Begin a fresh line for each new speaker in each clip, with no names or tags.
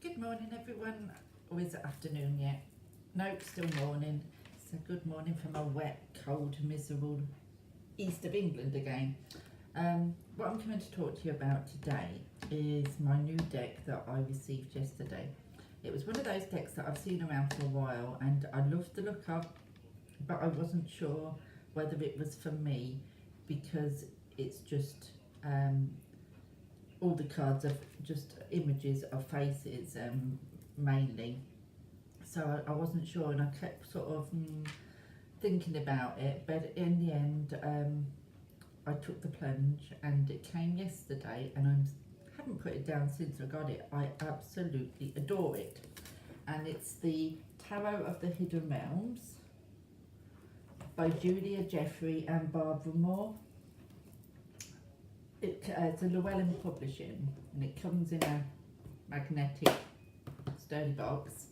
Good morning, everyone. Or is it afternoon yet? Nope, still morning. So good morning from a wet, cold, miserable east of England again. What I'm coming to talk to you about today is my new deck that I received yesterday. It was one of those decks that I've seen around for a while and I loved the look of, but I wasn't sure whether it was for me because it's just all the cards are just images of faces mainly, so I wasn't sure and I kept sort of thinking about it, but in the end I took the plunge and it came yesterday and I haven't put it down since I got it. I absolutely adore it, and it's the Tarot of the Hidden Realms by Julia Jeffrey and Barbara Moore. It's a Llewellyn Publishing and it comes in a magnetic sturdy box,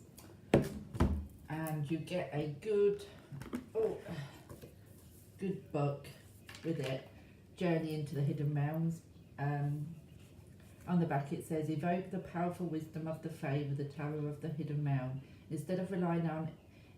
and you get a good book with it, Journey into the Hidden Realms. On the back it says, evoke the powerful wisdom of the Fae with the Tarot of the Hidden Realm. Instead of relying on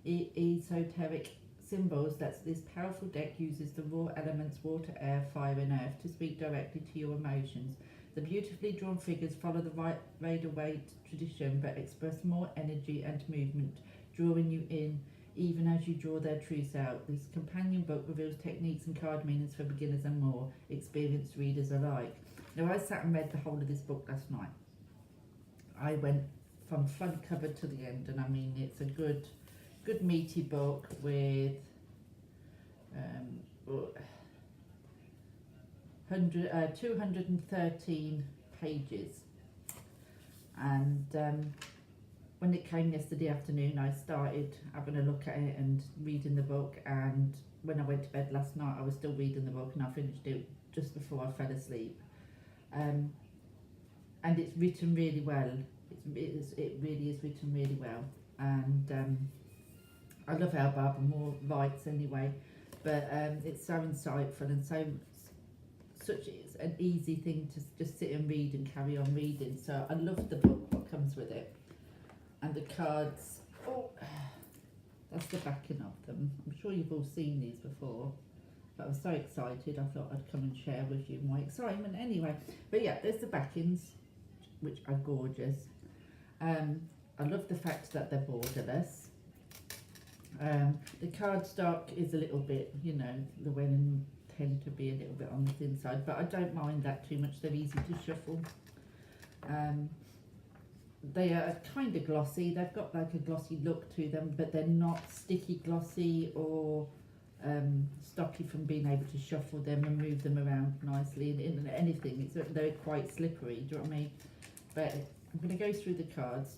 esoteric symbols, this powerful deck uses the raw elements water, air, fire and earth to speak directly to your emotions. The beautifully drawn figures follow the Rider-Waite tradition but express more energy and movement, drawing you in even as you draw their truths out. This companion book reveals techniques and card meanings for beginners and more experienced readers alike. Now, I sat and read the whole of this book last night. I went from front cover to the end, and I mean it's a good meaty book with 213 pages, and when it came yesterday afternoon I started having a look at it and reading the book, and when I went to bed last night I was still reading the book and I finished it just before I fell asleep. And it's written really well. It really is written really well, and I love how Barbara Moore writes anyway, but it's so insightful and such an easy thing to just sit and read and carry on reading. So I love the book, what comes with it, and the cards. That's the backing of them. I'm sure you've all seen these before, but I was so excited I thought I'd come and share with you my excitement anyway. But yeah, there's the backings, which are gorgeous. I love the fact that they're borderless. The cardstock is a little bit, you know, the women tend to be a little bit on the thin side, but I don't mind that too much. They're easy to shuffle. They are kind of glossy. They've got like a glossy look to them, but they're not sticky glossy or stocky from being able to shuffle them and move them around nicely in anything. They're quite slippery, do you know what I mean? But I'm going to go through the cards.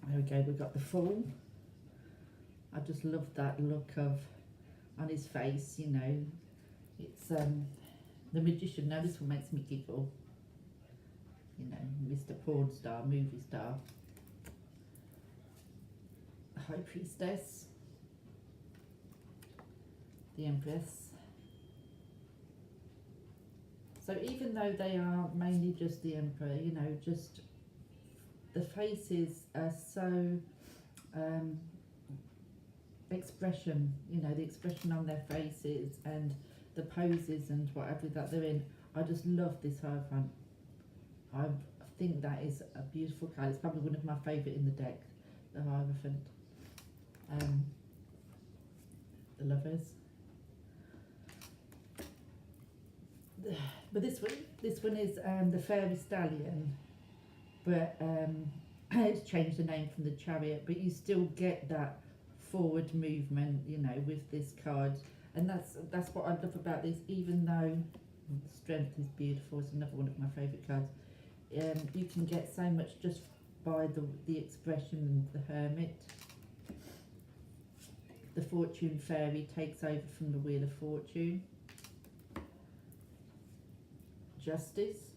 There we go, we've got the Fool. I just love that look on his face, you know. It's the Magician. Now this one makes me giggle. You know, Mr. Porn Star, movie star. The High Priestess. The Empress. So even though they are mainly just the Emperor, you know, just the faces are so expression, you know, the expression on their faces and the poses and whatever that they're in. I just love this Hierophant. I think that is a beautiful card. It's probably one of my favourite in the deck, the Hierophant. The Lovers. But this one is the Fairy Stallion, but it's changed the name from the Chariot, but you still get that forward movement, you know, with this card, and that's what I love about this. Even though Strength is beautiful, it's another one of my favourite cards. You can get so much just by the expression. The Hermit. The Fortune Fairy takes over from the Wheel of Fortune. Justice.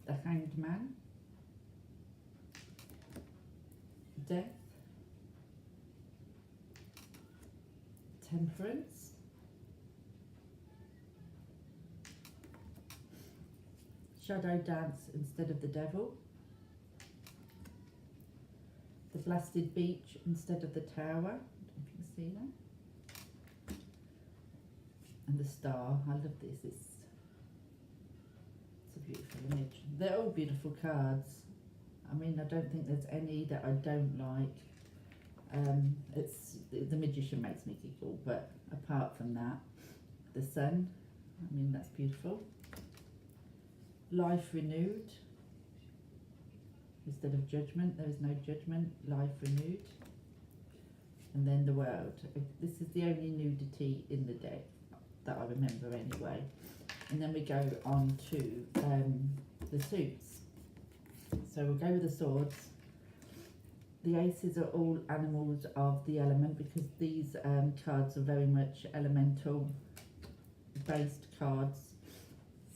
The Hanged Man. Death. Temperance. shadow dance instead of the devil. The blasted beach instead of the tower. I don't know if you can see that. And the star. I love this. It's a beautiful image. They're all beautiful cards. I mean, I don't think there's any that I don't like. It's the Magician makes me giggle, but apart from that, the Sun, I mean, that's beautiful. Life renewed instead of judgment. There is no judgment. Life renewed. And then the World. This is the only nudity in the deck that I remember anyway. And then we go on to the suits. So we'll go with the swords. The aces are all animals of the element, because these cards are very much elemental based cards.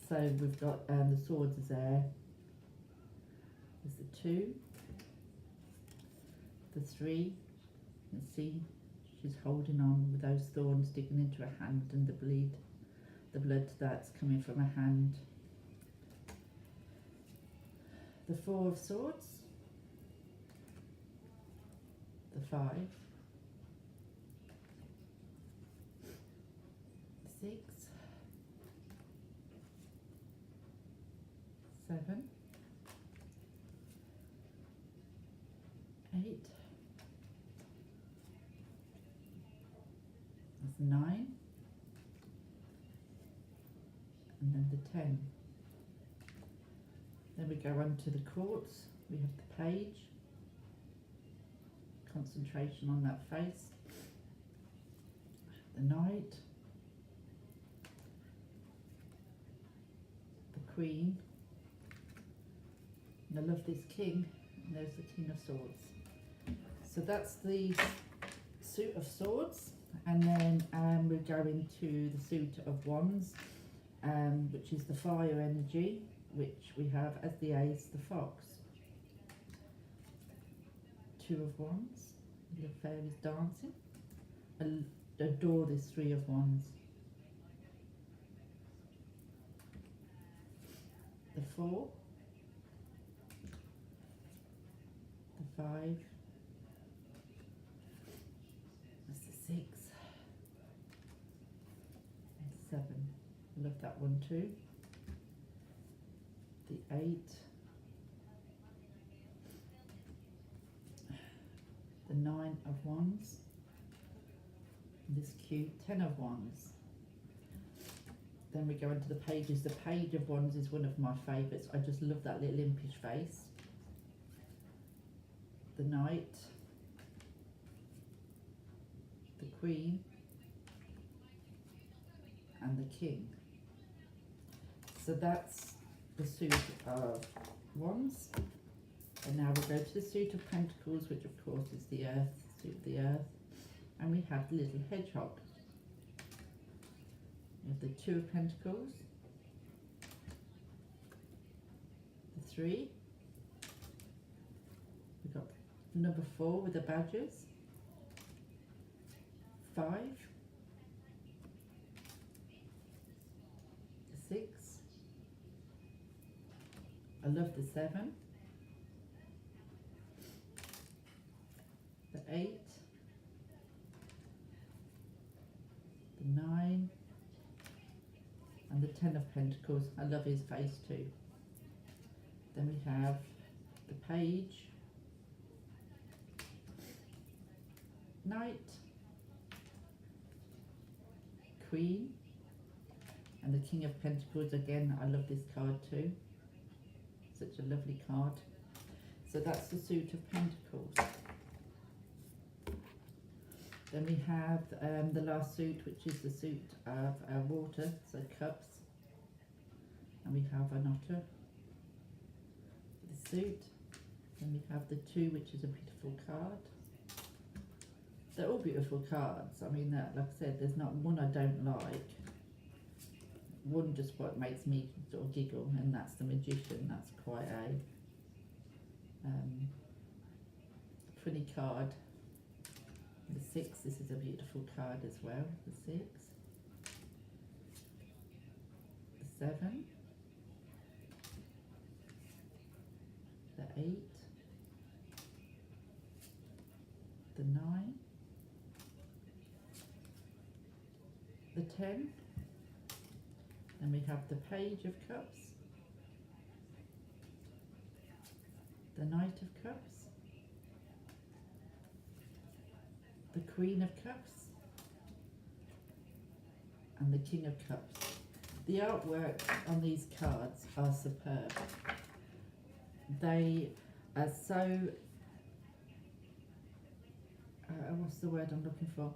So we've got the swords is there. There's the 2, the 3. You can see she's holding on with those thorns digging into her hand, and the blood that's coming from her hand. The 4 of Swords. The 5, 6, 7, 8, that's 9, and then the 10. Then we go on to the courts. We have the Page. Concentration on that face. The Knight, the Queen, and I love this King, and there's the King of Swords. So that's the suit of swords, and then we go into the suit of wands, which is the fire energy, which we have as the ace, the fox. 2 of wands. The fairies dancing. I adore this 3 of wands. The 4, the 5, that's the 6, and 7. I love that one too. The 8, the 9 of wands, this cute 10 of wands. Then we go into the pages. The page of wands is one of my favourites. I just love that little impish face. The Knight, the Queen, and the King. So that's the suit of wands. And now we'll go to the suit of pentacles, which of course is the earth, suit of the earth. And we have the little hedgehog. We have the 2 of pentacles, the 3. We've got number 4 with the badgers, 5, the 6. I love the 7. The 8, the 9, and the 10 of pentacles. I love his face too. Then we have the page, Knight, Queen, and the King of Pentacles. Again, I love this card too. Such a lovely card. So that's the suit of pentacles. Then we have the last suit, which is the suit of water, so cups. And we have an otter, the suit. Then we have the 2, which is a beautiful card. They're all beautiful cards. I mean, like I said, there's not one I don't like. One just what makes me sort of giggle, and that's the Magician. That's quite a funny card. The 6, this is a beautiful card as well, the 6. The 7. 8, the 9, the 10, then we have the Page of Cups, the Knight of Cups, the Queen of Cups, and the King of Cups. The artwork on these cards are superb. They are so, what's the word I'm looking for?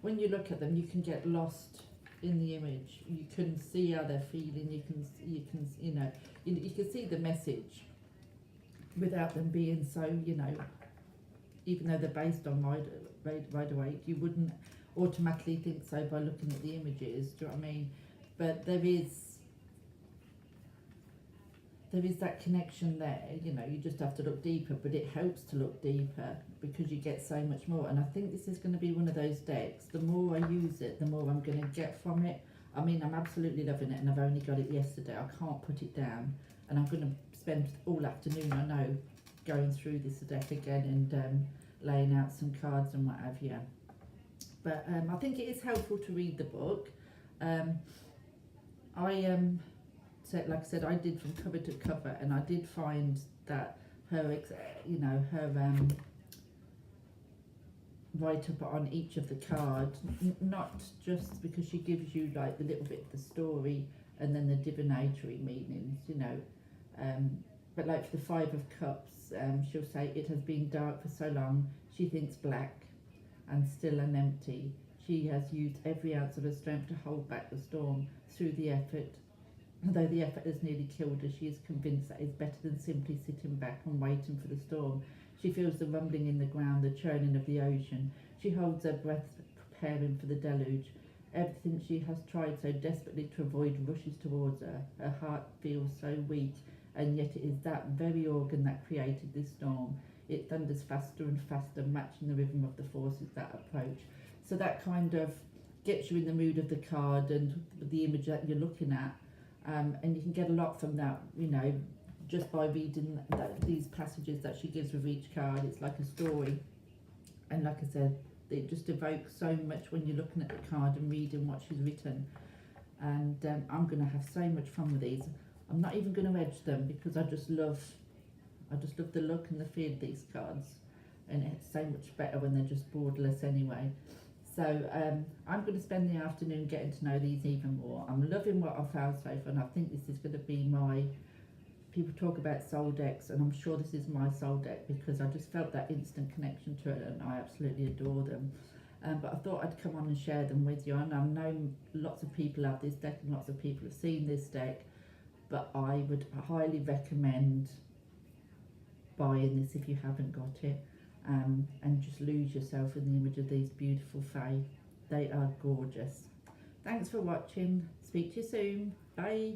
When you look at them, you can get lost in the image. You can see how they're feeling. You can you can see the message without them being so, even though they're based on Rider-Waite, you wouldn't automatically think so by looking at the images. Do you know what I mean? But there is that connection there. You just have to look deeper, but it helps to look deeper because you get so much more. And I think this is going to be one of those decks. The more I use it, the more I'm going to get from it. I mean, I'm absolutely loving it, and I've only got it yesterday. I can't put it down, and I'm going to spend all afternoon, I know, going through this deck again and laying out some cards and what have you. But I think it is helpful to read the book. Like I said, I did from cover to cover, and I did find that her write up on each of the cards, not just because she gives you like the little bit of the story and then the divinatory meanings, but like for the 5 of Cups, she'll say, it has been dark for so long, she thinks black and still and empty. She has used every ounce of her strength to hold back the storm through the effort. Though the effort has nearly killed her, she is convinced that it's better than simply sitting back and waiting for the storm. She feels the rumbling in the ground, the churning of the ocean. She holds her breath, preparing for the deluge. Everything she has tried so desperately to avoid rushes towards her. Her heart feels so weak, and yet it is that very organ that created this storm. It thunders faster and faster, matching the rhythm of the forces that approach. So that kind of gets you in the mood of the card and the image that you're looking at. And you can get a lot from that, just by reading these passages that she gives with each card. It's like a story. And like I said, it just evokes so much when you're looking at the card and reading what she's written. And I'm going to have so much fun with these. I'm not even going to edge them because I just love the look and the feel of these cards. And it's so much better when they're just borderless anyway. So I'm going to spend the afternoon getting to know these even more. I'm loving what I've found so far, and I think this is going to be my, people talk about soul decks, and I'm sure this is my soul deck because I just felt that instant connection to it, and I absolutely adore them. But I thought I'd come on and share them with you. And I know lots of people have this deck and lots of people have seen this deck, but I would highly recommend buying this if you haven't got it. And just lose yourself in the image of these beautiful fae. They are gorgeous. Thanks for watching. Speak to you soon. Bye.